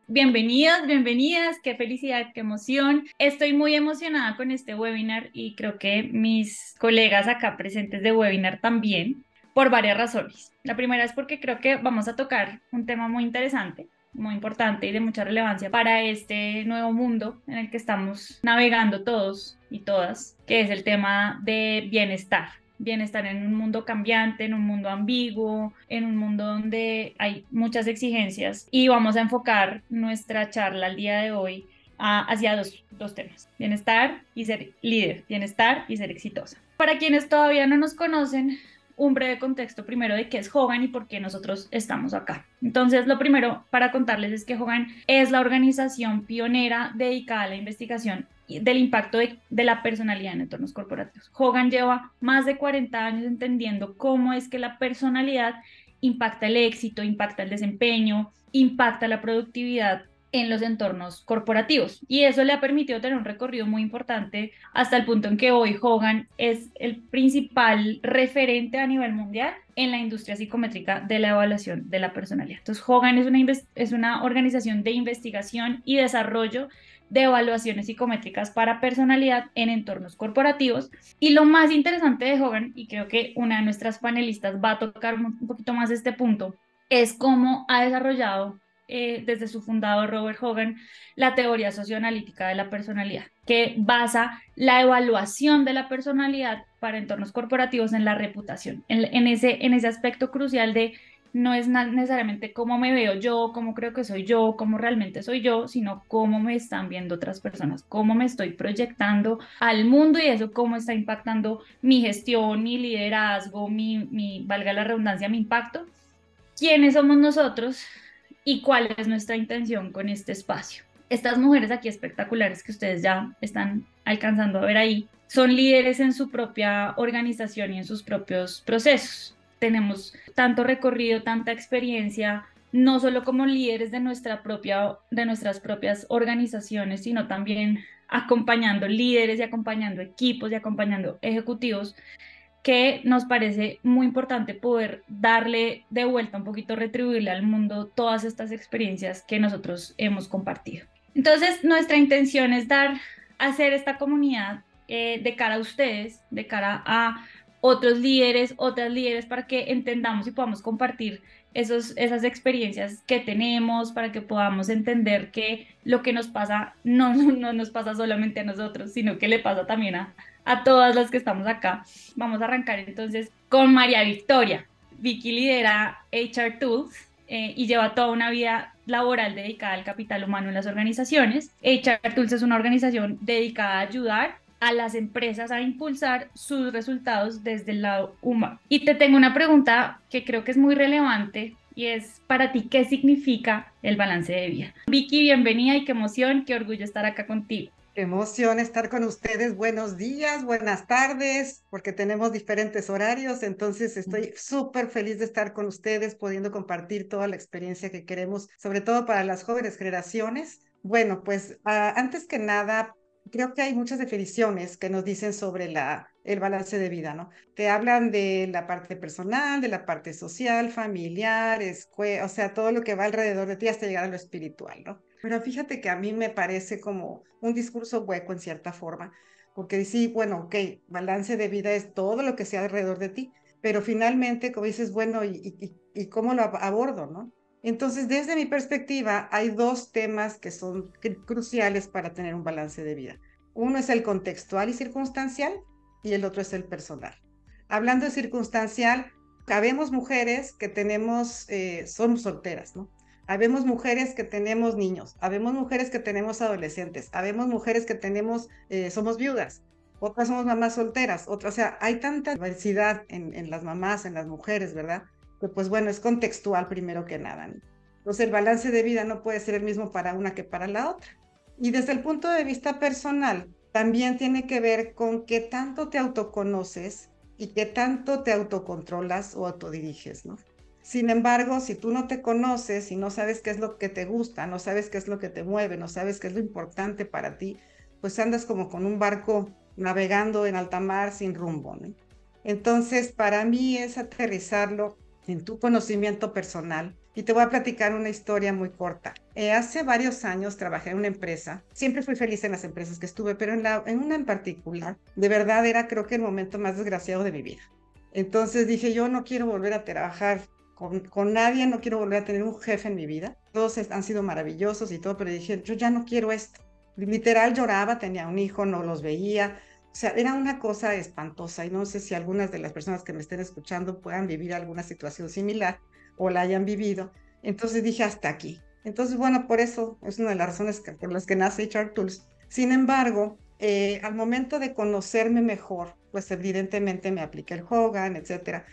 Bienvenidos, bienvenidas, qué felicidad, qué emoción. Estoy muy emocionada con este webinar y creo que mis colegas acá presentes de webinar también, por varias razones. La primera es porque creo que vamos a tocar un tema muy interesante, muy importante y de mucha relevancia para este nuevo mundo en el que estamos navegando todos y todas, que es el tema de bienestar. Bienestar en un mundo cambiante, en un mundo ambiguo, en un mundo donde hay muchas exigencias y vamos a enfocar nuestra charla al día de hoy hacia dos temas, bienestar y ser líder, bienestar y ser exitosa. Para quienes todavía no nos conocen, un breve contexto primero de qué es Hogan y por qué nosotros estamos acá. Entonces, lo primero para contarles es que Hogan es la organización pionera dedicada a la investigación del impacto de la personalidad en entornos corporativos. Hogan lleva más de 40 años entendiendo cómo es que la personalidad impacta el éxito, impacta el desempeño, impacta la productividad en los entornos corporativos. Y eso le ha permitido tener un recorrido muy importante hasta el punto en que hoy Hogan es el principal referente a nivel mundial en la industria psicométrica de la evaluación de la personalidad. Entonces, Hogan es una organización de investigación y desarrollo de evaluaciones psicométricas para personalidad en entornos corporativos. Y lo más interesante de Hogan, y creo que una de nuestras panelistas va a tocar un poquito más este punto, es cómo ha desarrollado desde su fundador Robert Hogan la teoría socioanalítica de la personalidad, que basa la evaluación de la personalidad para entornos corporativos en la reputación, en ese aspecto crucial de no es necesariamente cómo me veo yo, cómo creo que soy yo, cómo realmente soy yo, sino cómo me están viendo otras personas, cómo me estoy proyectando al mundo y eso cómo está impactando mi gestión, mi liderazgo, valga la redundancia, mi impacto. ¿Quiénes somos nosotros y cuál es nuestra intención con este espacio? Estas mujeres aquí espectaculares que ustedes ya están alcanzando a ver ahí, son líderes en su propia organización y en sus propios procesos. Tenemos tanto recorrido, tanta experiencia, no solo como líderes de nuestras propias organizaciones, sino también acompañando líderes y acompañando equipos y acompañando ejecutivos que nos parece muy importante poder darle de vuelta un poquito, retribuirle al mundo todas estas experiencias que nosotros hemos compartido. Entonces, nuestra intención es hacer esta comunidad de cara a ustedes, de cara a otros líderes, otras líderes, para que entendamos y podamos compartir esas experiencias que tenemos, para que podamos entender que lo que nos pasa no nos pasa solamente a nosotros, sino que le pasa también a todas las que estamos acá. Vamos a arrancar entonces con María Victoria. Vicky lidera HR Tools y lleva toda una vida laboral dedicada al capital humano en las organizaciones. HR Tools es una organización dedicada a ayudar a las empresas a impulsar sus resultados desde el lado humano. Y te tengo una pregunta que creo que es muy relevante y es para ti, ¿qué significa el balance de vida? Vicky, bienvenida y qué emoción, qué orgullo estar acá contigo. Qué emoción estar con ustedes. Buenos días, buenas tardes, porque tenemos diferentes horarios, entonces estoy súper feliz de estar con ustedes, pudiendo compartir toda la experiencia que queremos, sobre todo para las jóvenes generaciones. Bueno, pues antes que nada, creo que hay muchas definiciones que nos dicen sobre el balance de vida, ¿no? Te hablan de la parte personal, de la parte social, familiar, o sea, todo lo que va alrededor de ti hasta llegar a lo espiritual, ¿no? Pero fíjate que a mí me parece como un discurso hueco en cierta forma, porque sí, bueno, ok, balance de vida es todo lo que sea alrededor de ti, pero finalmente, como dices, bueno, ¿y cómo lo abordo, no? Entonces, desde mi perspectiva, hay dos temas que son cruciales para tener un balance de vida. Uno es el contextual y circunstancial y el otro es el personal. Hablando de circunstancial, habemos mujeres que somos solteras, ¿no? Habemos mujeres que tenemos niños, habemos mujeres que tenemos adolescentes, habemos mujeres que somos viudas, otras somos mamás solteras, otras, o sea, hay tanta diversidad en las mamás, en las mujeres, ¿verdad? Que pues bueno, es contextual primero que nada, ¿no? Entonces el balance de vida no puede ser el mismo para una que para la otra. Y desde el punto de vista personal, también tiene que ver con qué tanto te autoconoces y qué tanto te autocontrolas o autodiriges, ¿no? Sin embargo, si tú no te conoces y no sabes qué es lo que te gusta, no sabes qué es lo que te mueve, no sabes qué es lo importante para ti, pues andas como con un barco navegando en alta mar sin rumbo, ¿no? Entonces, para mí es aterrizarlo en tu conocimiento personal. Y te voy a platicar una historia muy corta. Hace varios años trabajé en una empresa. Siempre fui feliz en las empresas que estuve, pero en una en particular, de verdad era creo que el momento más desgraciado de mi vida. Entonces dije, yo no quiero volver a trabajar con nadie, no quiero volver a tener un jefe en mi vida. Todos han sido maravillosos y todo, pero dije, yo ya no quiero esto. Literal lloraba, tenía un hijo, no los veía. O sea, era una cosa espantosa y no sé si algunas de las personas que me estén escuchando puedan vivir alguna situación similar o la hayan vivido. Entonces dije, hasta aquí. Entonces, bueno, por eso es una de las razones por las que nace HR Tools. Sin embargo, al momento de conocerme mejor, pues evidentemente me apliqué el Hogan, etcétera,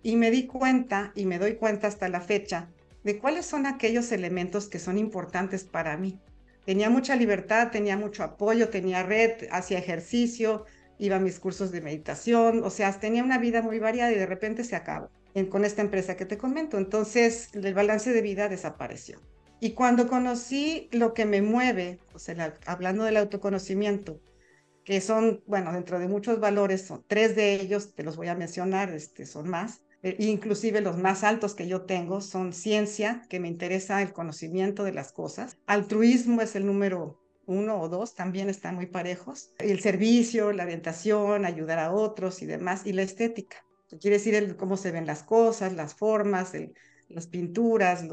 y me di cuenta, y me doy cuenta hasta la fecha, de cuáles son aquellos elementos que son importantes para mí. Tenía mucha libertad, tenía mucho apoyo, tenía red, hacía ejercicio, iba a mis cursos de meditación, o sea, tenía una vida muy variada y de repente se acabó con esta empresa que te comento. Entonces, el balance de vida desapareció. Y cuando conocí lo que me mueve, o sea, hablando del autoconocimiento, que son, bueno, dentro de muchos valores, son tres de ellos, te los voy a mencionar, son más, inclusive los más altos que yo tengo son ciencia, que me interesa el conocimiento de las cosas, altruismo es el número uno o dos, también están muy parejos, el servicio, la orientación, ayudar a otros y demás, y la estética, que quiere decir cómo se ven las cosas, las formas, las pinturas,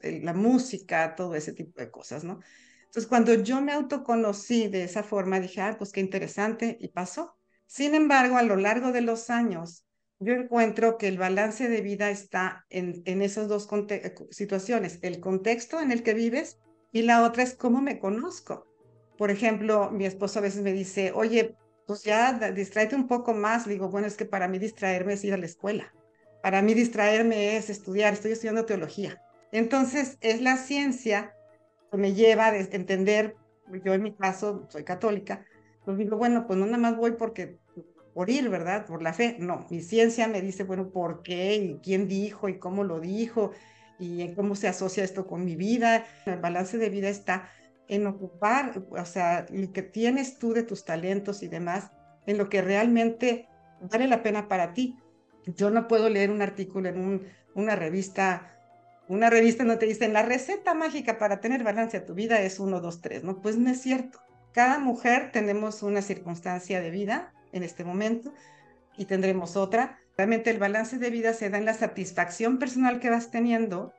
la música, todo ese tipo de cosas, ¿no? Entonces, cuando yo me autoconocí de esa forma, dije, ah, pues qué interesante, y pasó. Sin embargo, a lo largo de los años, yo encuentro que el balance de vida está en esas dos situaciones, el contexto en el que vives y la otra es cómo me conozco. Por ejemplo, mi esposo a veces me dice, oye, pues ya distráete un poco más. Le digo, bueno, es que para mí distraerme es ir a la escuela. Para mí distraerme es estudiar, estoy estudiando teología. Entonces, es la ciencia que me lleva a entender, yo en mi caso soy católica, pues digo, bueno, pues no nada más voy por ir, ¿verdad? Por la fe. No, mi ciencia me dice, bueno, ¿por qué? ¿Y quién dijo? ¿Y cómo lo dijo? ¿Y en cómo se asocia esto con mi vida? El balance de vida está en ocupar, o sea, lo que tienes tú de tus talentos y demás, en lo que realmente vale la pena para ti. Yo no puedo leer un artículo en una revista no te dicen la receta mágica para tener balance a tu vida es uno, dos, tres, ¿no? Pues no es cierto. Cada mujer tenemos una circunstancia de vida en este momento y tendremos otra. Realmente el balance de vida se da en la satisfacción personal que vas teniendo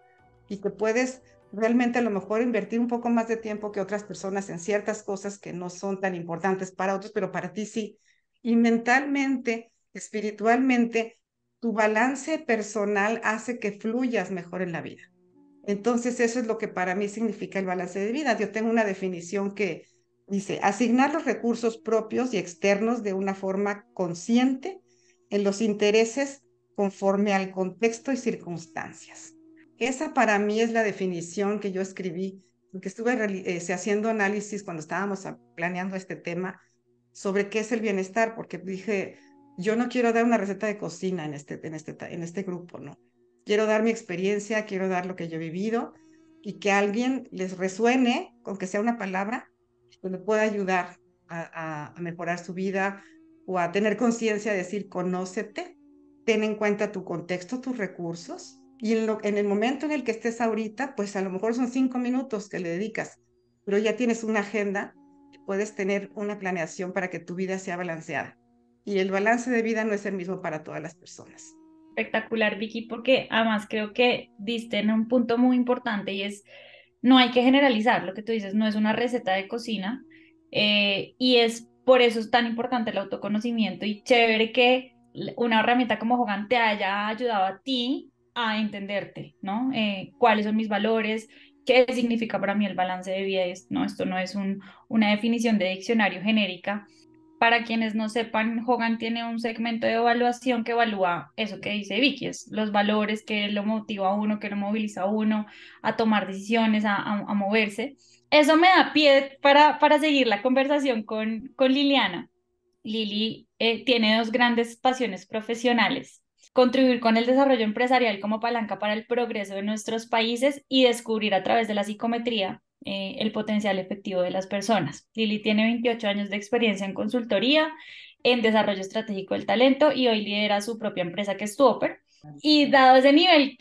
y que puedes realmente a lo mejor invertir un poco más de tiempo que otras personas en ciertas cosas que no son tan importantes para otros, pero para ti sí. Y mentalmente, espiritualmente, tu balance personal hace que fluyas mejor en la vida. Entonces, eso es lo que para mí significa el balance de vida. Yo tengo una definición que dice, asignar los recursos propios y externos de una forma consciente en los intereses conforme al contexto y circunstancias. Esa para mí es la definición que yo escribí, porque estuve haciendo análisis cuando estábamos planeando este tema sobre qué es el bienestar, porque dije, yo no quiero dar una receta de cocina en este grupo, ¿no? Quiero dar mi experiencia, quiero dar lo que yo he vivido y que a alguien les resuene, con que sea una palabra, que le pueda ayudar a mejorar su vida o a tener conciencia de decir, conócete, ten en cuenta tu contexto, tus recursos y en el momento en el que estés ahorita, pues a lo mejor son 5 minutos que le dedicas, pero ya tienes una agenda, puedes tener una planeación para que tu vida sea balanceada. Y el balance de vida no es el mismo para todas las personas. Espectacular, Vicky, porque además creo que diste en un punto muy importante y es, no hay que generalizar, lo que tú dices, no es una receta de cocina y es por eso es tan importante el autoconocimiento y chévere que una herramienta como Hogan te haya ayudado a ti a entenderte, ¿no? ¿Cuáles son mis valores? ¿Qué significa para mí el balance de vida? No, esto no es una definición de diccionario genérica. Para quienes no sepan, Hogan tiene un segmento de evaluación que evalúa eso que dice Vicky, es los valores que lo motiva a uno, que lo moviliza a uno a tomar decisiones, a moverse. Eso me da pie para seguir la conversación con Liliana. Lili tiene dos grandes pasiones profesionales: contribuir con el desarrollo empresarial como palanca para el progreso de nuestros países y descubrir a través de la psicometría el potencial efectivo de las personas. Lili tiene 28 años de experiencia en consultoría, en desarrollo estratégico del talento y hoy lidera su propia empresa que es Tuoper. Y dado ese nivel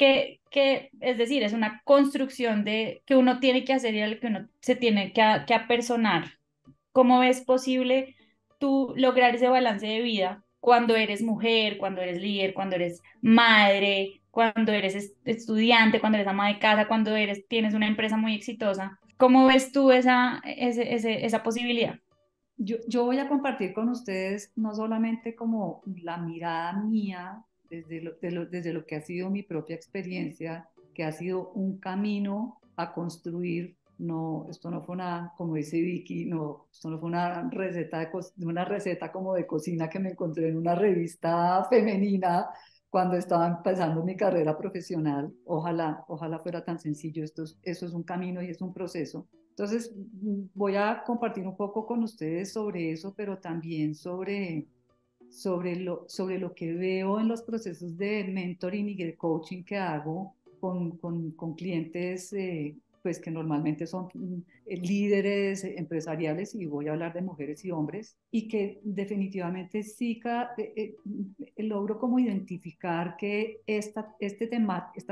es decir, es una construcción que uno tiene que hacer y al que uno se tiene que apersonar. ¿Cómo ves posible tú lograr ese balance de vida cuando eres mujer, cuando eres líder, cuando eres madre, cuando eres estudiante, cuando eres ama de casa, cuando tienes una empresa muy exitosa? ¿Cómo ves tú esa posibilidad? Yo voy a compartir con ustedes no solamente como la mirada mía desde lo que ha sido mi propia experiencia, que ha sido un camino a construir. No, esto no fue una, como dice Vicky, no, esto no fue una receta, una receta como de cocina que me encontré en una revista femenina cuando estaba empezando mi carrera profesional. Ojalá fuera tan sencillo. Esto es un camino y es un proceso. Entonces, voy a compartir un poco con ustedes sobre eso, pero también sobre lo que veo en los procesos de mentoring y de coaching que hago con clientes pues que normalmente son líderes empresariales, y voy a hablar de mujeres y hombres, y que definitivamente sí logro como identificar que esta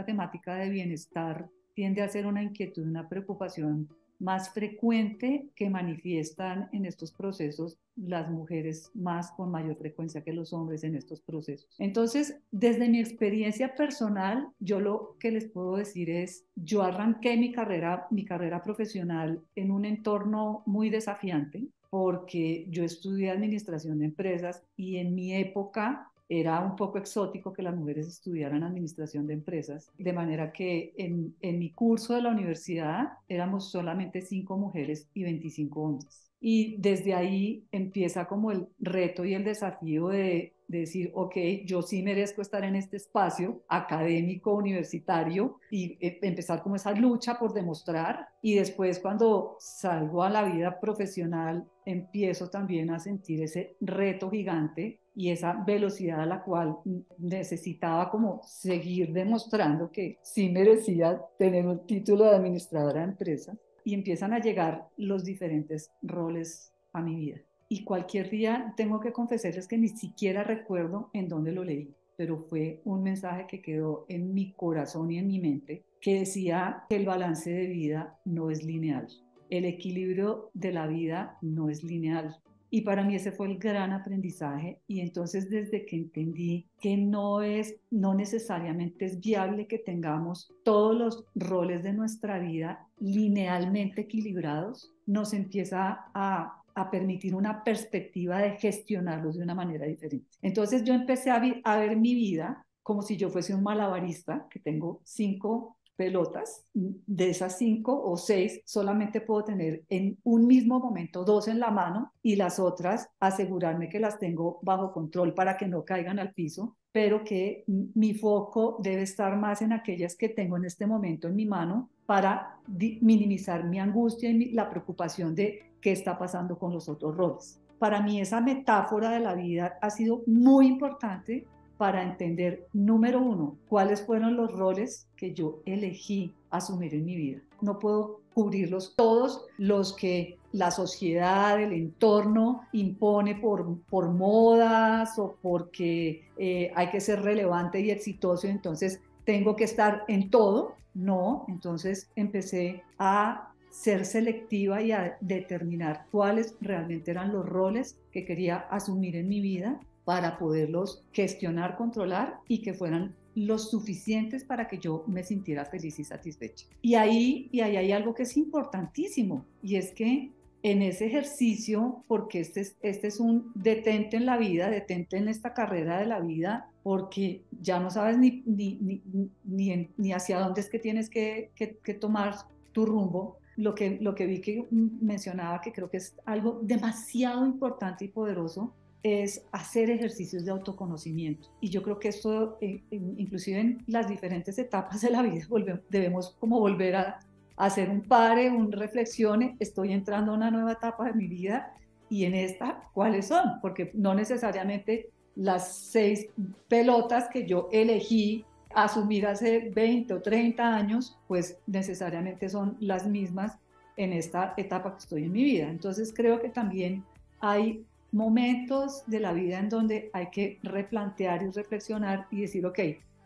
temática de bienestar tiende a ser una inquietud, una preocupación más frecuente que manifiestan en estos procesos las mujeres, más con mayor frecuencia que los hombres en estos procesos. Entonces, desde mi experiencia personal, yo lo que les puedo decir es, yo arranqué mi carrera profesional en un entorno muy desafiante, porque yo estudié administración de empresas y en mi época era un poco exótico que las mujeres estudiaran administración de empresas, de manera que en mi curso de la universidad éramos solamente 5 mujeres y 25 hombres. Y desde ahí empieza como el reto y el desafío de decir, ok, yo sí merezco estar en este espacio académico, universitario, y empezar como esa lucha por demostrar. Y después, cuando salgo a la vida profesional, empiezo también a sentir ese reto gigante y esa velocidad a la cual necesitaba como seguir demostrando que sí merecía tener un título de administradora de empresa. Y empiezan a llegar los diferentes roles a mi vida. Y cualquier día tengo que confesarles que ni siquiera recuerdo en dónde lo leí, pero fue un mensaje que quedó en mi corazón y en mi mente, que decía que el balance de vida no es lineal. El equilibrio de la vida no es lineal. Y para mí ese fue el gran aprendizaje. Y entonces, desde que entendí que no necesariamente es viable que tengamos todos los roles de nuestra vida linealmente equilibrados, nos empieza a permitir una perspectiva de gestionarlos de una manera diferente. Entonces yo empecé a ver mi vida como si yo fuese un malabarista, que tengo 5 pelotas. De esas 5 o 6 solamente puedo tener en un mismo momento 2 en la mano, y las otras asegurarme que las tengo bajo control para que no caigan al piso, pero que mi foco debe estar más en aquellas que tengo en este momento en mi mano, para minimizar mi angustia y la preocupación de qué está pasando con los otros roles. Para mí esa metáfora de la vida ha sido muy importante para entender, número uno, cuáles fueron los roles que yo elegí asumir en mi vida. No puedo cubrirlos todos, los que la sociedad, el entorno impone por modas o porque hay que ser relevante y exitoso, entonces tengo que estar en todo. No, entonces empecé a ser selectiva y a determinar cuáles realmente eran los roles que quería asumir en mi vida, para poderlos gestionar, controlar, y que fueran los suficientes para que yo me sintiera feliz y satisfecha. Y ahí hay algo que es importantísimo, y es que en ese ejercicio, porque este es un detente en la vida, detente en esta carrera de la vida, porque ya no sabes ni hacia dónde es que tienes que tomar tu rumbo. Lo que vi que mencionaba, que creo que es algo demasiado importante y poderoso, es hacer ejercicios de autoconocimiento. Y yo creo que esto, inclusive en las diferentes etapas de la vida, debemos como volver a hacer un pare, un reflexione. Estoy entrando a una nueva etapa de mi vida, y en esta, ¿cuáles son? Porque no necesariamente las 6 pelotas que yo elegí asumir hace 20 o 30 años, pues necesariamente son las mismas en esta etapa que estoy en mi vida. Entonces creo que también hay momentos de la vida en donde hay que replantear y reflexionar y decir, ok,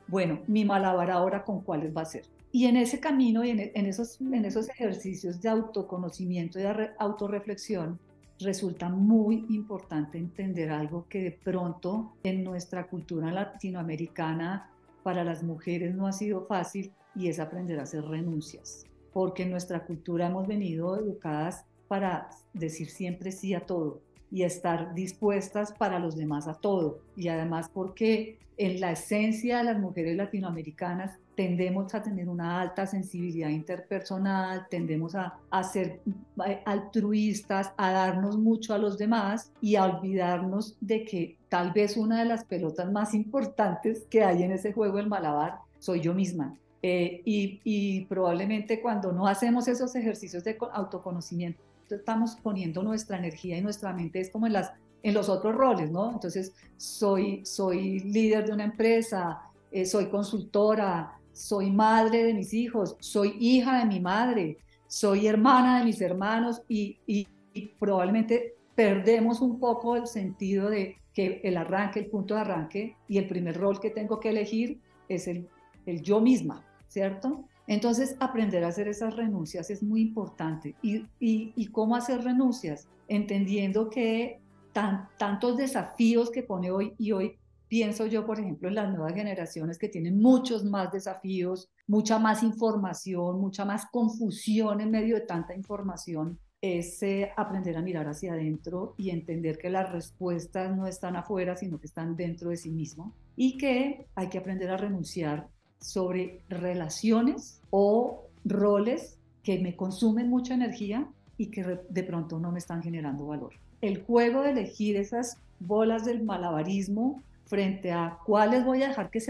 bueno, mi malabar ahora con cuáles va a ser. Y en ese camino y en esos ejercicios de autoconocimiento y de autorreflexión, resulta muy importante entender algo que de pronto en nuestra cultura latinoamericana para las mujeres no ha sido fácil, y es aprender a hacer renuncias. Porque en nuestra cultura hemos venido educadas para decir siempre sí a todo y estar dispuestas para los demás a todo. Y además porque en la esencia de las mujeres latinoamericanas tendemos a tener una alta sensibilidad interpersonal, tendemos a ser altruistas, a darnos mucho a los demás y a olvidarnos de que tal vez una de las pelotas más importantes que hay en ese juego del malabar soy yo misma. Y probablemente cuando no hacemos esos ejercicios de autoconocimiento, estamos poniendo nuestra energía y nuestra mente es como en los otros roles, ¿no? Entonces, soy líder de una empresa, soy consultora, soy madre de mis hijos, soy hija de mi madre, soy hermana de mis hermanos y probablemente perdemos un poco el sentido de que el punto de arranque y el primer rol que tengo que elegir es el yo misma, ¿cierto? Entonces, aprender a hacer esas renuncias es muy importante. ¿Y cómo hacer renuncias? Entendiendo que tantos desafíos que pone hoy, y hoy pienso yo, por ejemplo, en las nuevas generaciones que tienen muchos más desafíos, mucha más información, mucha más confusión en medio de tanta información, es aprender a mirar hacia adentro y entender que las respuestas no están afuera, sino que están dentro de sí mismo, y que hay que aprender a renunciar sobre relaciones o roles que me consumen mucha energía y que de pronto no me están generando valor. El juego de elegir esas bolas del malabarismo frente a cuáles voy a dejar que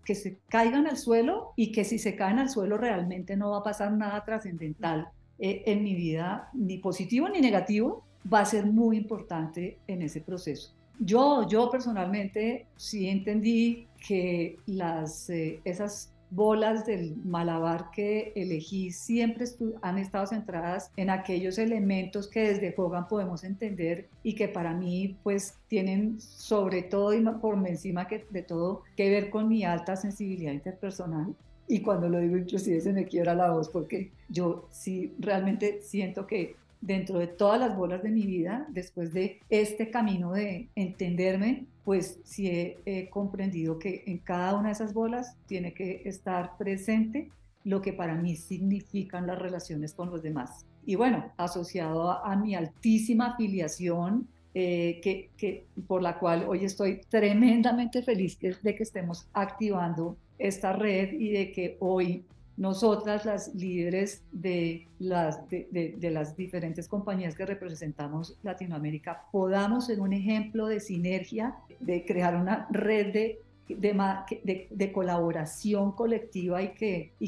que se caigan al suelo, y que si se caen al suelo realmente no va a pasar nada trascendental en mi vida, ni positivo ni negativo, va a ser muy importante en ese proceso. Yo personalmente sí entendí que esas bolas del malabar que elegí siempre han estado centradas en aquellos elementos que desde Hogan podemos entender y que para mí pues tienen sobre todo y por encima de todo que ver con mi alta sensibilidad interpersonal. Y cuando lo digo inclusive se me quiebra la voz, porque yo sí realmente siento que dentro de todas las bolas de mi vida, después de este camino de entenderme, pues sí he comprendido que en cada una de esas bolas tiene que estar presente lo que para mí significan las relaciones con los demás. Y bueno, asociado a mi altísima afiliación, por la cual hoy estoy tremendamente feliz de que estemos activando esta red y de que hoy nosotras, las líderes de las diferentes compañías que representamos Latinoamérica, podamos ser un ejemplo de sinergia, de crear una red de colaboración colectiva y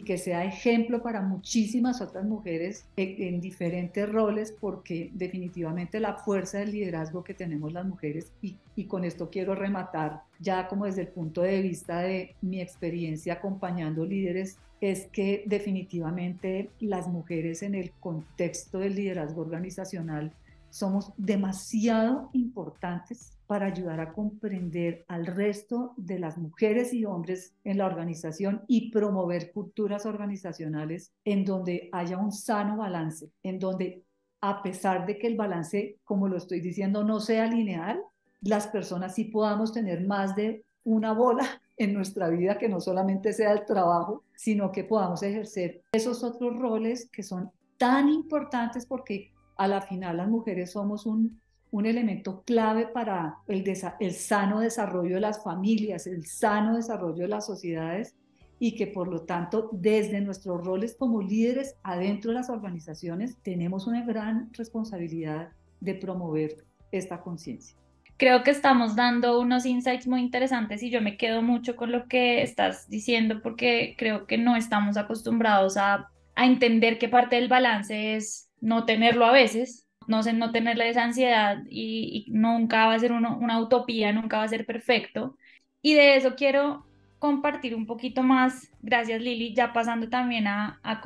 que sea ejemplo para muchísimas otras mujeres en diferentes roles, porque definitivamente la fuerza del liderazgo que tenemos las mujeres, y con esto quiero rematar ya como desde el punto de vista de mi experiencia acompañando líderes, es que definitivamente las mujeres en el contexto del liderazgo organizacional somos demasiado importantes para ayudar a comprender al resto de las mujeres y hombres en la organización y promover culturas organizacionales en donde haya un sano balance, en donde a pesar de que el balance, como lo estoy diciendo, no sea lineal, las personas sí podamos tener más de una bola en nuestra vida, que no solamente sea el trabajo, sino que podamos ejercer esos otros roles que son tan importantes, porque a la final las mujeres somos un elemento clave para el sano desarrollo de las familias, el sano desarrollo de las sociedades, y que por lo tanto desde nuestros roles como líderes adentro de las organizaciones tenemos una gran responsabilidad de promover esta conciencia. Creo que estamos dando unos insights muy interesantes y yo me quedo mucho con lo que estás diciendo, porque creo que no estamos acostumbrados a entender que parte del balance es no tenerlo a veces, no tenerle esa ansiedad y nunca va a ser una utopía, nunca va a ser perfecto. Y de eso quiero compartir un poquito más, gracias Lili, ya pasando también a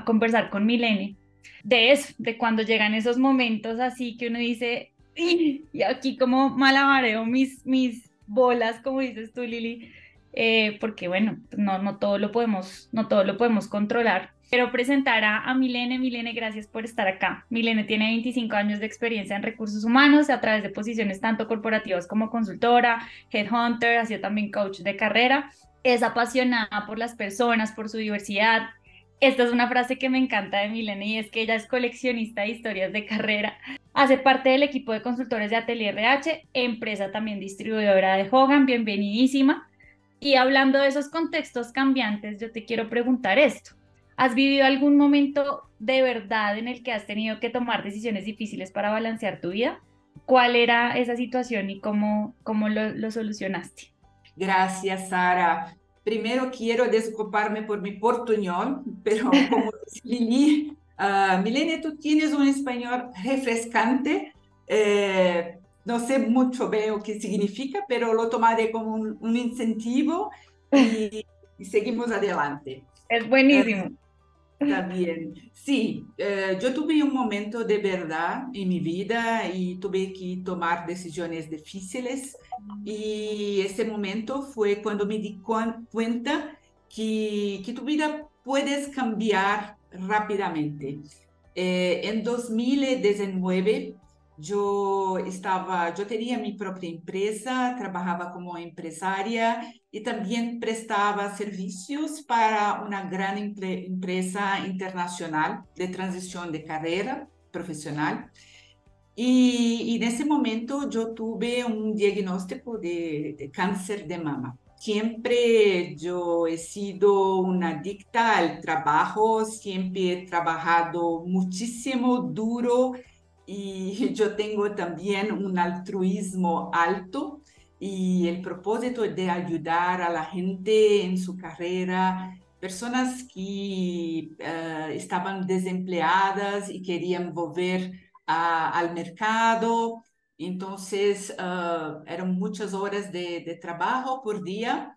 conversar con Milene, de eso, de cuando llegan esos momentos así que uno dice, y aquí como malabareo mis bolas, como dices tú, Lili, porque bueno, no todo lo podemos controlar. Quiero presentar a Milene. Milene, gracias por estar acá. Milene tiene 25 años de experiencia en recursos humanos a través de posiciones tanto corporativas como consultora, headhunter, ha sido también coach de carrera. Es apasionada por las personas, por su diversidad. Esta es una frase que me encanta de Milene y es que ella es coleccionista de historias de carrera. Hace parte del equipo de consultores de Atelier RH, empresa también distribuidora de Hogan. Bienvenidísima. Y hablando de esos contextos cambiantes, yo te quiero preguntar esto. ¿Has vivido algún momento de verdad en el que has tenido que tomar decisiones difíciles para balancear tu vida? ¿Cuál era esa situación y cómo lo solucionaste? Gracias, Sara. Primero quiero disculparme por mi portuñol, pero como dice Lili, Milene, tú tienes un español refrescante. No sé mucho bien qué significa, pero lo tomaré como un incentivo y seguimos adelante. Es buenísimo. Está bien. Sí, yo tuve un momento de verdad en mi vida y tuve que tomar decisiones difíciles y ese momento fue cuando me di cuenta que tu vida puedes cambiar rápidamente. En 2019 yo tenía mi propia empresa, trabajaba como empresaria y también prestaba servicios para una gran empresa internacional de transición de carrera profesional. Y en ese momento yo tuve un diagnóstico de cáncer de mama. Siempre yo he sido una adicta al trabajo, siempre he trabajado muchísimo duro y yo tengo también un altruismo alto y el propósito de ayudar a la gente en su carrera, personas que estaban desempleadas y querían volver al mercado. Entonces, eran muchas horas de trabajo por día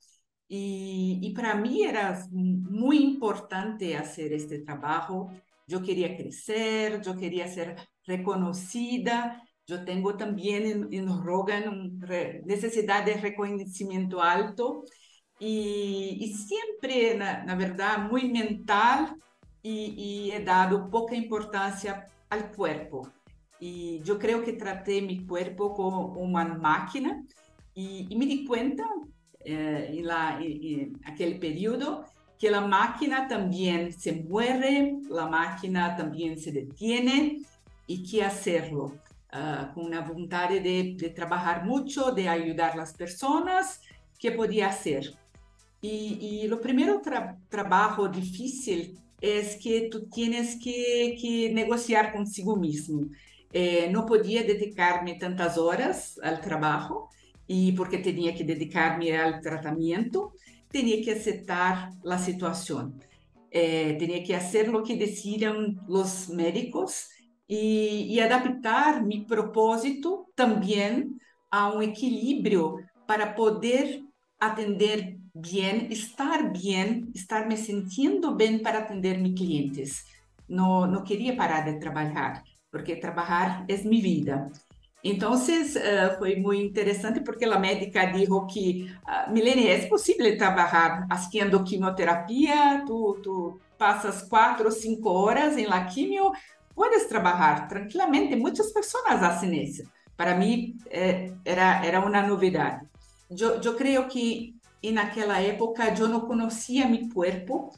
y para mí era muy importante hacer este trabajo. Yo quería crecer, yo quería ser reconocida. Yo tengo también en Rogan una necesidad de reconocimiento alto y siempre, na verdad, muy mental y he dado poca importancia al cuerpo. Y yo creo que traté mi cuerpo como una máquina y me di cuenta en aquel periodo que la máquina también se muere, la máquina también se detiene y qué hacerlo. Con una voluntad de trabajar mucho, de ayudar a las personas, ¿qué podía hacer? Y lo primero trabajo difícil es que tú tienes que negociar consigo mismo. No podía dedicarme tantas horas al trabajo y porque tenía que dedicarme al tratamiento, tenía que aceptar la situación. Tenía que hacer lo que decían los médicos y adaptar mi propósito también a un equilibrio para poder atender bien, estarme sintiendo bien para atender mis clientes. No quería parar de trabajar, porque trabajar es mi vida. Entonces, fue muy interesante porque la médica dijo que, Milene, es posible trabajar haciendo quimioterapia, tú pasas 4 o 5 horas en la quimio, puedes trabajar tranquilamente. Muchas personas hacen eso. Para mí, era una novedad. Yo creo que en aquella época yo no conocía mi cuerpo.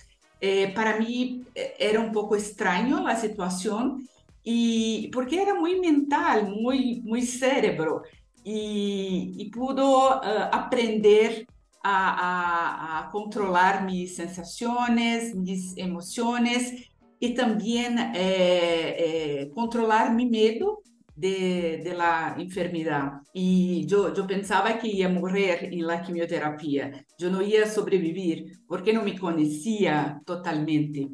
Para mí era un poco extraño la situación y porque era muy mental, muy cerebro y pudo aprender a controlar mis sensaciones, mis emociones y también controlar mi miedo de la enfermedad. Y yo pensaba que iba a morir en la quimioterapia, yo no iba a sobrevivir porque no me conocía totalmente.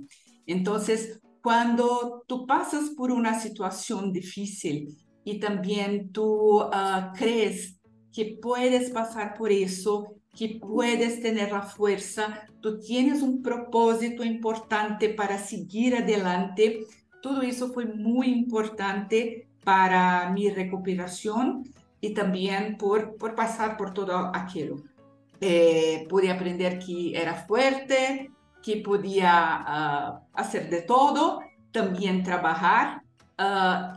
Entonces, cuando tú pasas por una situación difícil y también tú crees que puedes pasar por eso, que puedes tener la fuerza, tú tienes un propósito importante para seguir adelante. Todo eso fue muy importante para mi recuperación y también por pasar por todo aquello. pude aprender que era fuerte, que podía hacer de todo, también trabajar.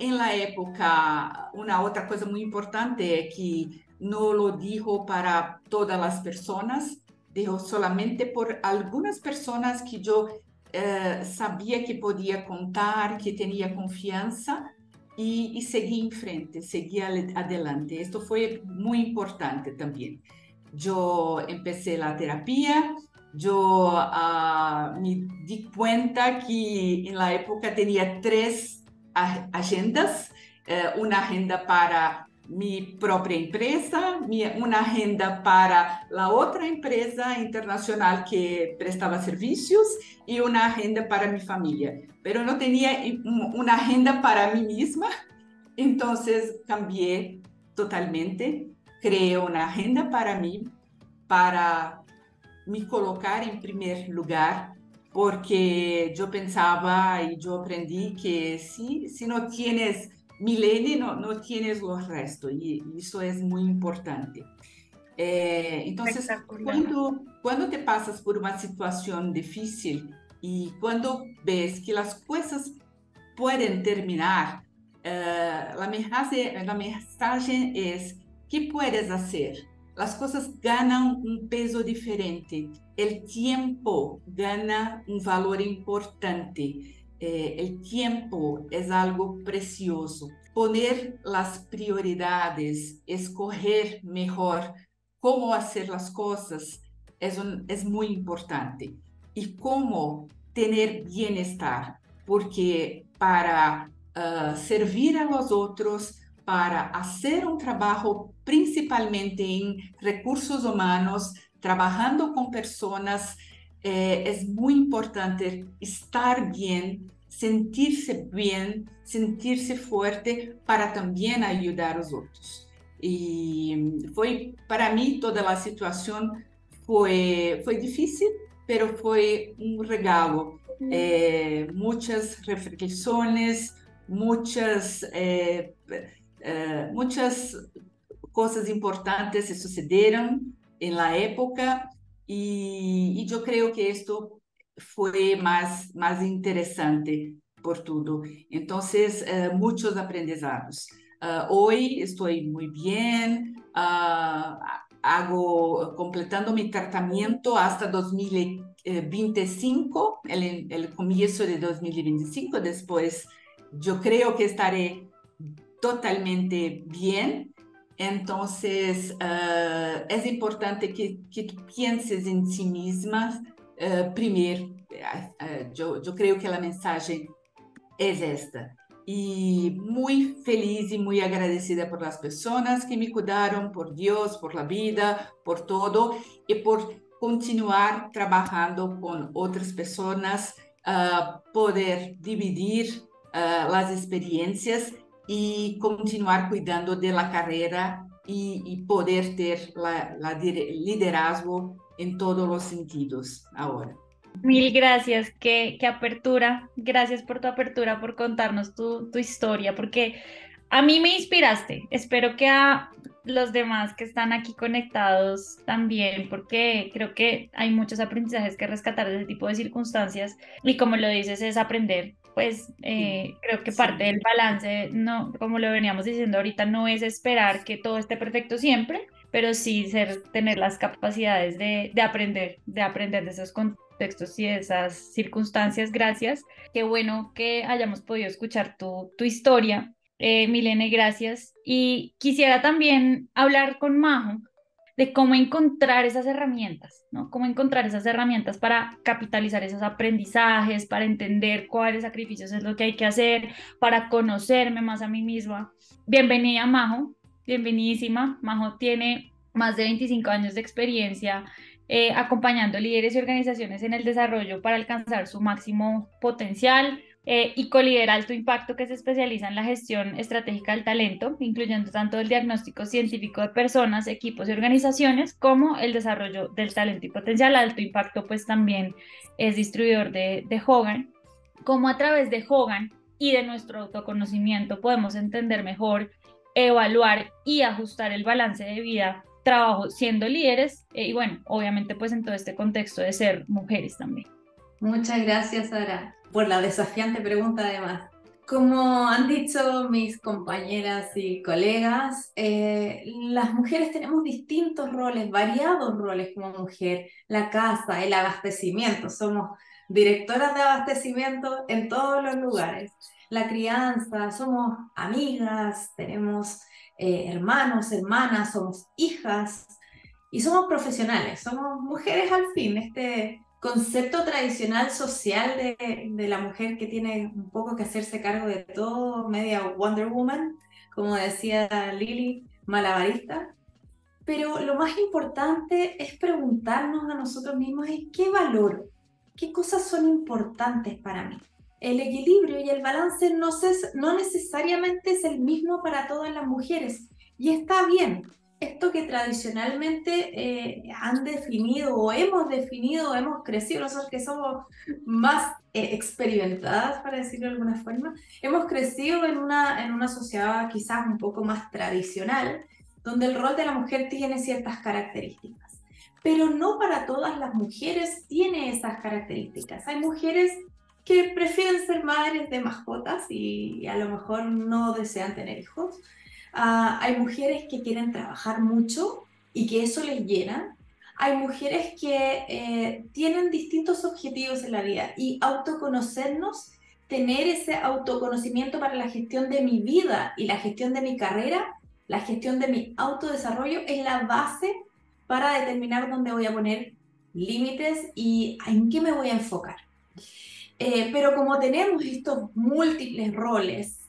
En la época, una otra cosa muy importante es que no lo dijo para todas las personas, dijo solamente por algunas personas que yo sabía que podía contar, que tenía confianza y seguí en frente, seguí adelante. Esto fue muy importante también. Yo empecé la terapia, yo me di cuenta que en la época tenía tres agendas, una agenda para mi propia empresa, una agenda para la otra empresa internacional que prestaba servicios y una agenda para mi familia. Pero no tenía una agenda para mí misma, entonces cambié totalmente, creé una agenda para mí, para me colocar en primer lugar, porque yo pensaba y yo aprendí que si no tienes Milene, no tienes los restos, y eso es muy importante. Entonces, Espectacular. cuando te pasas por una situación difícil y cuando ves que las cosas pueden terminar, la mensaje es: ¿qué puedes hacer? Las cosas ganan un peso diferente, el tiempo gana un valor importante, el tiempo es algo precioso. Poner las prioridades, escoger mejor cómo hacer las cosas es muy importante. Y cómo tener bienestar, porque para servir a los otros, para hacer un trabajo principalmente en recursos humanos, trabajando con personas, es muy importante estar bien, sentirse fuerte para también ayudar a los otros. Y fue, para mí, toda la situación fue difícil, pero fue un regalo. Muchas reflexiones, muchas cosas importantes se sucedieron en la época, y yo creo que esto fue más interesante por todo. Entonces, muchos aprendizados. Hoy estoy muy bien, completando mi tratamiento hasta 2025, el comienzo de 2025. Después yo creo que estaré totalmente bien. Entonces, es importante que tú pienses en sí misma primero. Yo creo que la mensaje es esta. Y muy feliz y muy agradecida por las personas que me cuidaron, por Dios, por la vida, por todo, y por continuar trabajando con otras personas, poder dividir las experiencias y continuar cuidando de la carrera y poder tener liderazgo en todos los sentidos ahora. Mil gracias, qué apertura, gracias por tu apertura, por contarnos tu historia, porque a mí me inspiraste, espero que a los demás que están aquí conectados también, porque creo que hay muchos aprendizajes que rescatar de ese tipo de circunstancias y como lo dices es aprender, pues creo que parte Sí. del balance, no, como lo veníamos diciendo ahorita, no es esperar que todo esté perfecto siempre, pero sí tener las capacidades de aprender de esos contextos y de esas circunstancias. Gracias. Qué bueno que hayamos podido escuchar tu historia. Milene, gracias. Y quisiera también hablar con Majo de cómo encontrar esas herramientas, ¿no? Cómo encontrar esas herramientas para capitalizar esos aprendizajes, para entender cuáles sacrificios es lo que hay que hacer, para conocerme más a mí misma. Bienvenida, Majo. Bienvenidísima. Majo tiene más de 25 años de experiencia acompañando líderes y organizaciones en el desarrollo para alcanzar su máximo potencial y colidera Alto Impacto, que se especializa en la gestión estratégica del talento, incluyendo tanto el diagnóstico científico de personas, equipos y organizaciones, como el desarrollo del talento y potencial. Alto Impacto pues también es distribuidor de Hogan. Cómo a través de Hogan y de nuestro autoconocimiento podemos entender mejor, evaluar y ajustar el balance de vida trabajo siendo líderes y bueno, obviamente pues en todo este contexto de ser mujeres también. Muchas gracias, Sara, por la desafiante pregunta además. Como han dicho mis compañeras y colegas, las mujeres tenemos distintos roles, variados roles como mujer. La casa, el abastecimiento, somos directoras de abastecimiento en todos los lugares. La crianza, somos amigas, tenemos hermanos, hermanas, somos hijas y somos profesionales, somos mujeres al fin. Este concepto tradicional social de la mujer que tiene un poco que hacerse cargo de todo, media Wonder Woman, como decía Lili, malabarista. Pero lo más importante es preguntarnos a nosotros mismos es qué valoro, qué cosas son importantes para mí. El equilibrio y el balance no necesariamente es el mismo para todas las mujeres y está bien. Esto que tradicionalmente han definido o hemos definido, hemos crecido, nosotros que somos más experimentadas, para decirlo de alguna forma, hemos crecido en una sociedad quizás un poco más tradicional, donde el rol de la mujer tiene ciertas características, pero no para todas las mujeres tiene esas características. Hay mujeres que prefieren ser madres de mascotas y a lo mejor no desean tener hijos. Hay mujeres que quieren trabajar mucho y que eso les llena. Hay mujeres que tienen distintos objetivos en la vida y autoconocernos, tener ese autoconocimiento para la gestión de mi vida y la gestión de mi carrera, la gestión de mi autodesarrollo es la base para determinar dónde voy a poner límites y en qué me voy a enfocar. Pero como tenemos estos múltiples roles,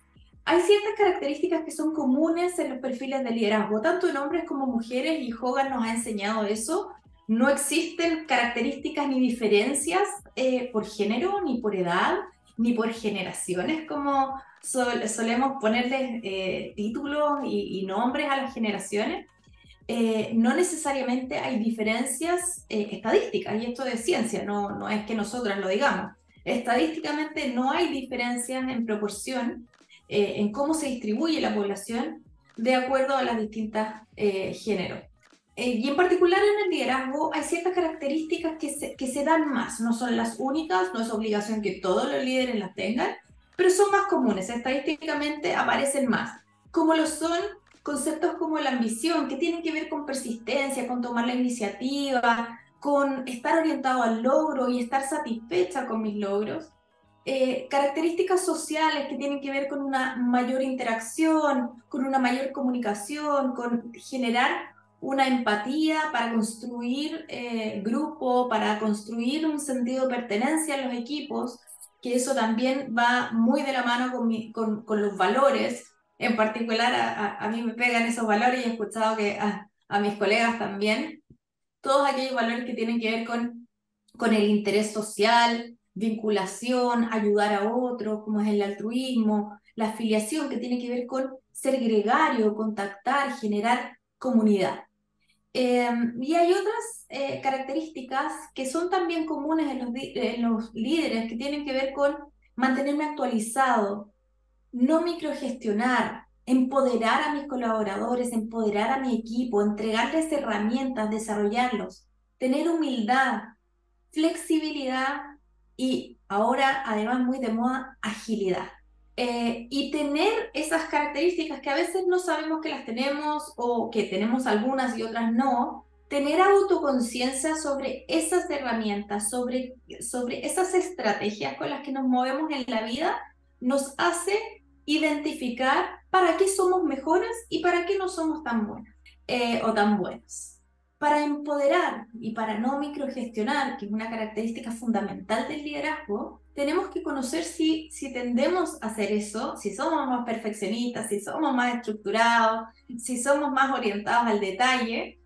hay ciertas características que son comunes en los perfiles de liderazgo, tanto en hombres como mujeres, y Hogan nos ha enseñado eso. No existen características ni diferencias por género, ni por edad, ni por generaciones, como solemos ponerles títulos y nombres a las generaciones. No necesariamente hay diferencias estadísticas, y esto es ciencia, no es que nosotras lo digamos. Estadísticamente no hay diferencias en proporción en cómo se distribuye la población de acuerdo a las distintas géneros. Y en particular en el liderazgo hay ciertas características que se dan más, no son las únicas, no es obligación que todos los líderes las tengan, pero son más comunes, estadísticamente aparecen más, como lo son conceptos como la ambición, que tienen que ver con persistencia, con tomar la iniciativa, con estar orientado al logro y estar satisfecha con mis logros. Características sociales que tienen que ver con una mayor interacción, con una mayor comunicación, con generar una empatía para construir grupo, para construir un sentido de pertenencia en los equipos, que eso también va muy de la mano con los valores. En particular, a mí me pegan esos valores y he escuchado que a mis colegas también, todos aquellos valores que tienen que ver con el interés social, vinculación, ayudar a otros, como es el altruismo, la afiliación, que tiene que ver con ser gregario, contactar, generar comunidad. Y hay otras características que son también comunes en los líderes, que tienen que ver con mantenerme actualizado, no microgestionar, empoderar a mis colaboradores, empoderar a mi equipo, entregarles herramientas, desarrollarlos, tener humildad, flexibilidad y ahora además muy de moda, agilidad. Y tener esas características que a veces no sabemos que las tenemos o que tenemos algunas y otras no, tener autoconciencia sobre esas herramientas, sobre esas estrategias con las que nos movemos en la vida, nos hace identificar para qué somos mejores y para qué no somos tan buenas o tan buenos. Para empoderar y para no microgestionar, que es una característica fundamental del liderazgo, tenemos que conocer si tendemos a hacer eso, si somos más perfeccionistas, si somos más estructurados, si somos más orientados al detalle,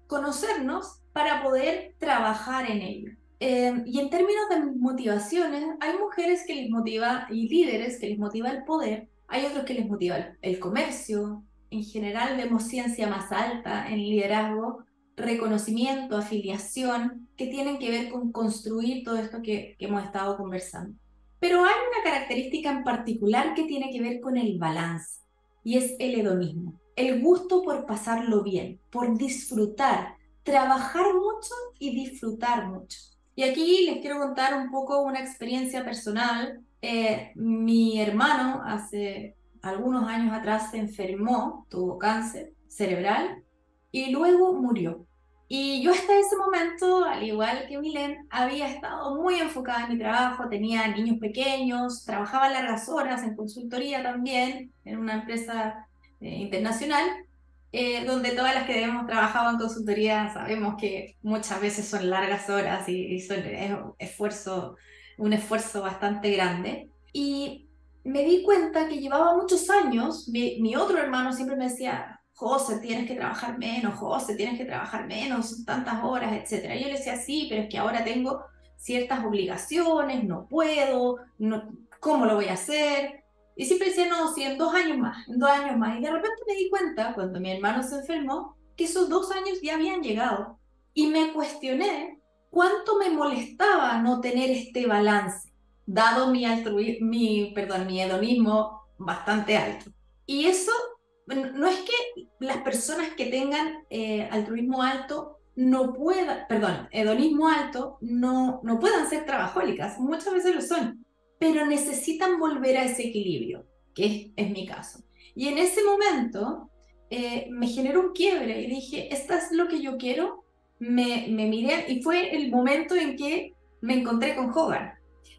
conocernos para poder trabajar en ello. Y en términos de motivaciones, hay mujeres que les motiva y líderes que les motiva el poder, hay otros que les motiva el comercio. En general vemos ciencia más alta en liderazgo, reconocimiento, afiliación, que tienen que ver con construir todo esto que hemos estado conversando. Pero hay una característica en particular que tiene que ver con el balance. y es el hedonismo. El gusto por pasarlo bien, por disfrutar, trabajar mucho y disfrutar mucho. Y aquí les quiero contar un poco una experiencia personal. Mi hermano hace algunos años atrás se enfermó, tuvo cáncer cerebral y luego murió. Y yo hasta ese momento, al igual que Milén, había estado muy enfocada en mi trabajo, tenía niños pequeños, trabajaba largas horas en consultoría también, en una empresa internacional, donde todas las que hemos trabajado en consultoría sabemos que muchas veces son largas horas y es un esfuerzo bastante grande. Y me di cuenta que llevaba muchos años, mi otro hermano siempre me decía, José, tienes que trabajar menos, José, tienes que trabajar menos, son tantas horas, etc. Y yo le decía, sí, pero es que ahora tengo ciertas obligaciones, no puedo, no, ¿cómo lo voy a hacer? Y siempre decía, no, sí, en 2 años más, en 2 años más. Y de repente me di cuenta, cuando mi hermano se enfermó, que esos 2 años ya habían llegado. Y me cuestioné cuánto me molestaba no tener este balance, dado mi hedonismo bastante alto. Y eso no es que las personas que tengan altruismo alto no puedan, perdón, hedonismo alto, no puedan ser trabajólicas, muchas veces lo son, pero necesitan volver a ese equilibrio, que es mi caso. Y en ese momento me generó un quiebre y dije, ¿esto es lo que yo quiero? Me miré y fue el momento en que me encontré con Hogan.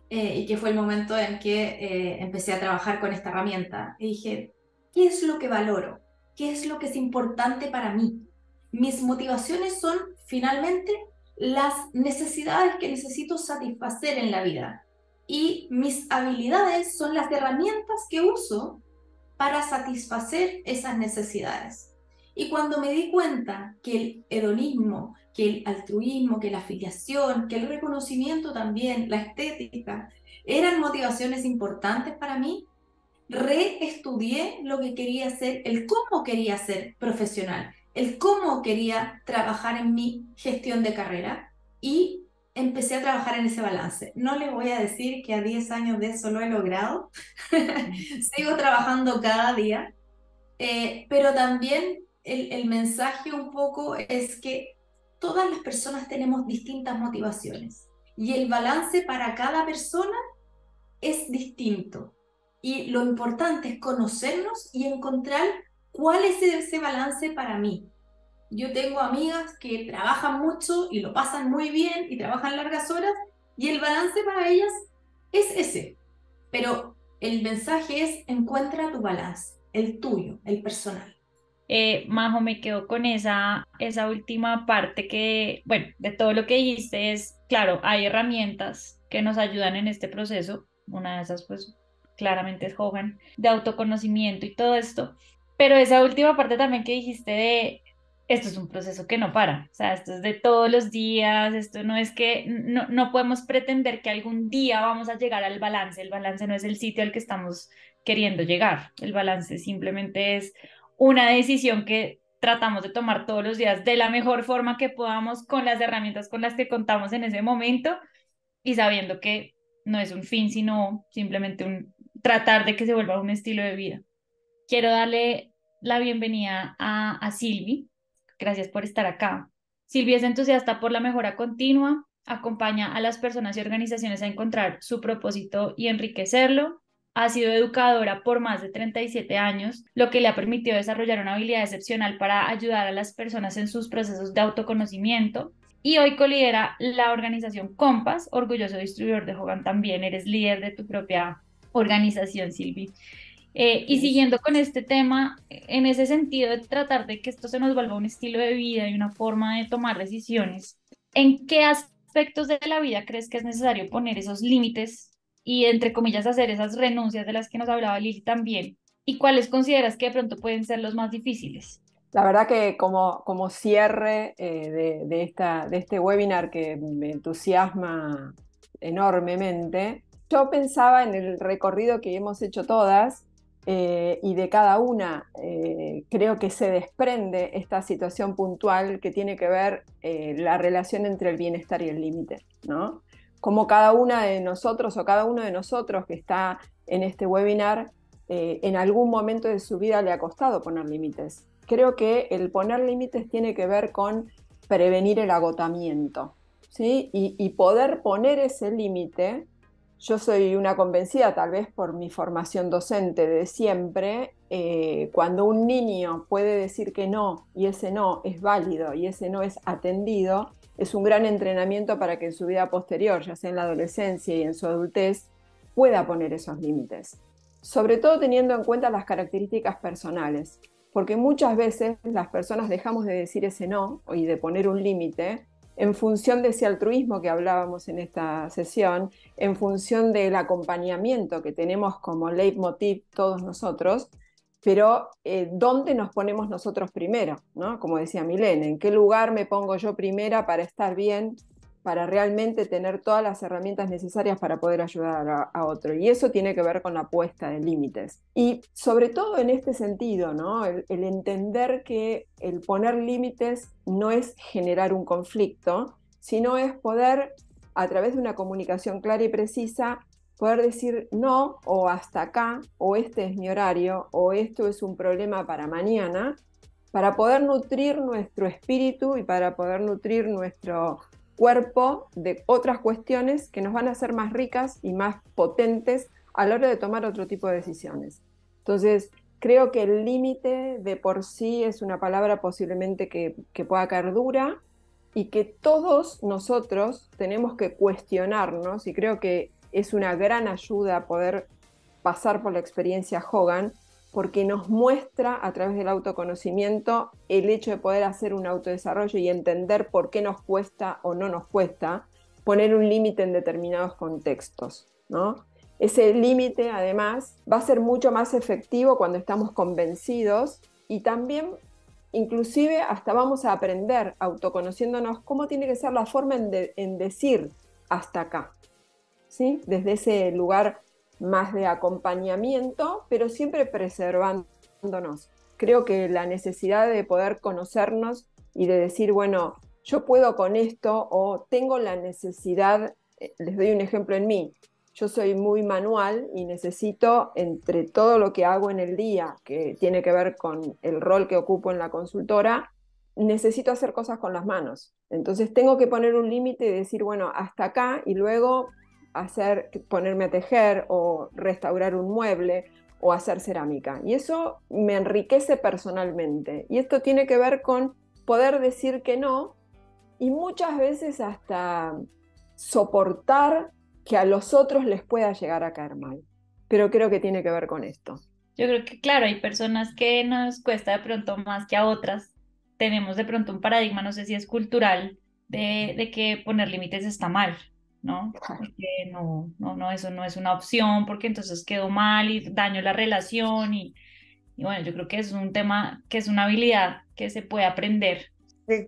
Y que fue el momento en que empecé a trabajar con esta herramienta. Y dije, ¿qué es lo que valoro? ¿Qué es lo que es importante para mí? Mis motivaciones son finalmente las necesidades que necesito satisfacer en la vida. Y mis habilidades son las herramientas que uso para satisfacer esas necesidades. Y cuando me di cuenta que el hedonismo, que el altruismo, que la afiliación, que el reconocimiento también, la estética, eran motivaciones importantes para mí, reestudié lo que quería hacer, el cómo quería ser profesional, el cómo quería trabajar en mi gestión de carrera y empecé a trabajar en ese balance. No les voy a decir que a 10 años de eso lo he logrado, sigo trabajando cada día, pero también el mensaje un poco es que todas las personas tenemos distintas motivaciones y el balance para cada persona es distinto. Y lo importante es conocernos y encontrar cuál es ese balance para mí. Yo tengo amigas que trabajan mucho y lo pasan muy bien y trabajan largas horas y el balance para ellas es ese. Pero el mensaje es encuentra tu balance, el tuyo, el personal. Majo, me quedo con esa última parte que, bueno, de todo lo que dijiste es, claro, hay herramientas que nos ayudan en este proceso. Una de esas, pues, claramente es Hogan, de autoconocimiento y todo esto. Pero esa última parte también que dijiste de, esto es un proceso que no para, o sea, esto es de todos los días, esto no es que, no podemos pretender que algún día vamos a llegar al balance. El balance no es el sitio al que estamos queriendo llegar. El balance simplemente es una decisión que tratamos de tomar todos los días de la mejor forma que podamos con las herramientas con las que contamos en ese momento y sabiendo que no es un fin, sino simplemente un tratar de que se vuelva un estilo de vida. Quiero darle la bienvenida a Silvi. Gracias por estar acá. Silvi es entusiasta por la mejora continua, acompaña a las personas y organizaciones a encontrar su propósito y enriquecerlo. Ha sido educadora por más de 37 años, lo que le ha permitido desarrollar una habilidad excepcional para ayudar a las personas en sus procesos de autoconocimiento. Y hoy colidera la organización Compass, orgulloso distribuidor de Hogan también. Eres líder de tu propia organización, Silvi. Y siguiendo con este tema, en ese sentido de tratar de que esto se nos vuelva un estilo de vida y una forma de tomar decisiones, ¿en qué aspectos de la vida crees que es necesario poner esos límites y, entre comillas, hacer esas renuncias de las que nos hablaba Lili también? ¿Y cuáles consideras que de pronto pueden ser los más difíciles? La verdad que como cierre de este webinar que me entusiasma enormemente, yo pensaba en el recorrido que hemos hecho todas y de cada una creo que se desprende esta situación puntual que tiene que ver la relación entre el bienestar y el límite, ¿no? Como cada una de nosotros o cada uno de nosotros que está en este webinar en algún momento de su vida le ha costado poner límites. Creo que el poner límites tiene que ver con prevenir el agotamiento, ¿sí? Y poder poner ese límite. Yo soy una convencida, tal vez por mi formación docente de siempre, cuando un niño puede decir que no, y ese no es válido, y ese no es atendido, es un gran entrenamiento para que en su vida posterior, ya sea en la adolescencia y en su adultez, pueda poner esos límites. Sobre todo teniendo en cuenta las características personales, porque muchas veces las personas dejamos de decir ese no y de poner un límite en función de ese altruismo que hablábamos en esta sesión, en función del acompañamiento que tenemos como leitmotiv todos nosotros, pero ¿dónde nos ponemos nosotros primero? ¿No? Como decía Milena, ¿en qué lugar me pongo yo primera para estar bien, para realmente tener todas las herramientas necesarias para poder ayudar a otro? Y eso tiene que ver con la puesta de límites. Y sobre todo en este sentido, ¿no? El entender que el poner límites no es generar un conflicto, sino es poder, a través de una comunicación clara y precisa, poder decir no, o hasta acá, o este es mi horario, o esto es un problema para mañana, para poder nutrir nuestro espíritu y para poder nutrir nuestro cuerpo de otras cuestiones que nos van a hacer más ricas y más potentes a la hora de tomar otro tipo de decisiones. Entonces, creo que el límite de por sí es una palabra posiblemente que pueda caer dura y que todos nosotros tenemos que cuestionarnos, y creo que es una gran ayuda poder pasar por la experiencia Hogan, porque nos muestra a través del autoconocimiento el hecho de poder hacer un autodesarrollo y entender por qué nos cuesta o no nos cuesta poner un límite en determinados contextos, ¿no? Ese límite, además, va a ser mucho más efectivo cuando estamos convencidos, y también, inclusive, hasta vamos a aprender, autoconociéndonos, cómo tiene que ser la forma en decir hasta acá, ¿sí? Desde ese lugar más de acompañamiento, pero siempre preservándonos. Creo que la necesidad de poder conocernos y de decir, bueno, yo puedo con esto, o tengo la necesidad, les doy un ejemplo en mí, yo soy muy manual y necesito, entre todo lo que hago en el día, que tiene que ver con el rol que ocupo en la consultora, necesito hacer cosas con las manos. Entonces tengo que poner un límite y decir, bueno, hasta acá, y luego ponerme a tejer o restaurar un mueble o hacer cerámica. Y eso me enriquece personalmente. Y esto tiene que ver con poder decir que no, y muchas veces hasta soportar que a los otros les pueda llegar a caer mal. Pero creo que tiene que ver con esto. Yo creo que, claro, hay personas que nos cuesta de pronto más que a otras. Tenemos de pronto un paradigma, no sé si es cultural, de que poner límites está mal, ¿no? Porque no, eso no es una opción, porque entonces quedó mal y daño la relación. Y bueno, yo creo que es un tema, que es una habilidad que se puede aprender.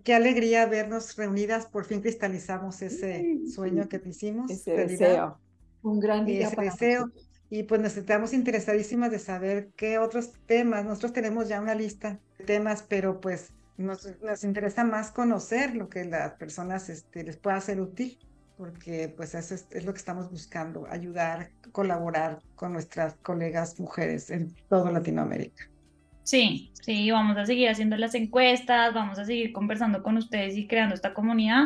Qué alegría vernos reunidas, por fin cristalizamos ese sueño que hicimos, Ese realidad. Deseo. Un gran día Ese para deseo. nosotros. Y pues nos estamos interesadísimas de saber qué otros temas. Nosotros tenemos ya una lista de temas, pero pues nos interesa más conocer lo que las personas les pueda ser útil, porque pues eso es lo que estamos buscando, ayudar, colaborar con nuestras colegas mujeres en toda Latinoamérica. Sí, vamos a seguir haciendo las encuestas, vamos a seguir conversando con ustedes y creando esta comunidad.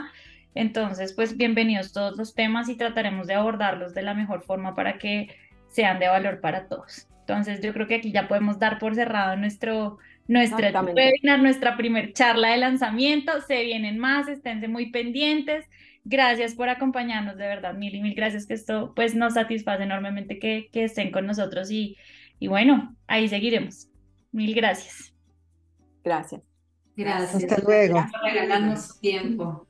Entonces, pues bienvenidos todos los temas y trataremos de abordarlos de la mejor forma para que sean de valor para todos. Entonces, yo creo que aquí ya podemos dar por cerrado nuestro webinar, nuestra primer charla de lanzamiento. Se vienen más, esténse muy pendientes. Gracias por acompañarnos, de verdad, mil gracias, que esto pues nos satisface enormemente que estén con nosotros y bueno, ahí seguiremos. Mil gracias. Gracias. Gracias. Hasta luego. Gracias por regalarnos su tiempo.